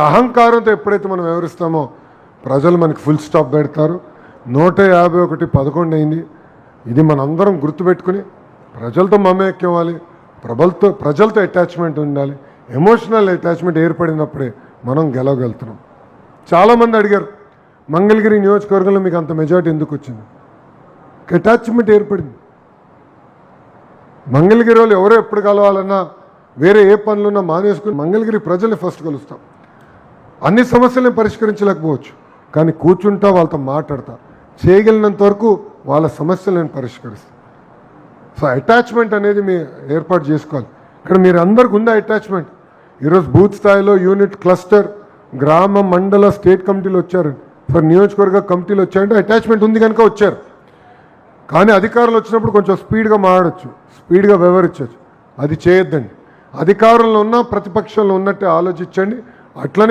అహంకారంతో ఎప్పుడైతే మనం వివరిస్తామో ప్రజలు మనకి ఫుల్ స్టాప్ పెడతారు. 151 11 అయింది. ఇది మనందరం గుర్తుపెట్టుకుని ప్రజలతో మమేక్యవాలి, ప్రజలతో అటాచ్మెంట్ ఉండాలి. ఎమోషనల్ అటాచ్మెంట్ ఏర్పడినప్పుడే మనం గెలవగలుగుతున్నాం. చాలామంది అడిగారు, మంగళగిరి నియోజకవర్గంలో మీకు అంత మెజారిటీ ఎందుకు వచ్చింది? అటాచ్మెంట్ ఏర్పడింది. మంగళగిరి వాళ్ళు ఎవరో ఎప్పుడు కలవాలన్నా వేరే ఏ పనులున్నా మానేసుకుని మంగళగిరి ప్రజల్ని ఫస్ట్ కలుస్తాం. అన్ని సమస్యలను పరిష్కరించలేకపోవచ్చు, కానీ కూర్చుంటా వాళ్ళతో మాట్లాడతా, చేయగలిగినంత వరకు వాళ్ళ సమస్యలు నేను పరిష్కరిస్తాను. సో అటాచ్మెంట్ అనేది మీరు ఏర్పాటు చేసుకోవాలి. ఇక్కడ మీరు అందరికి ఉందా అటాచ్మెంట్? ఈరోజు బూత్ స్థాయిలో యూనిట్, క్లస్టర్, గ్రామ, మండల, స్టేట్ కమిటీలు వచ్చారు, ఫర్ నియోజకవర్గ కమిటీలు వచ్చారంటే అటాచ్మెంట్ ఉంది కనుక వచ్చారు. కానీ అధికారులు వచ్చినప్పుడు కొంచెం స్పీడ్గా మాట్లాడచ్చు, స్పీడ్గా వివరించవచ్చు. అది చేయొద్దండి. అధికారంలో ఉన్న ప్రతిపక్షంలో ఉన్నట్టే ఆలోచించండి. అట్లనే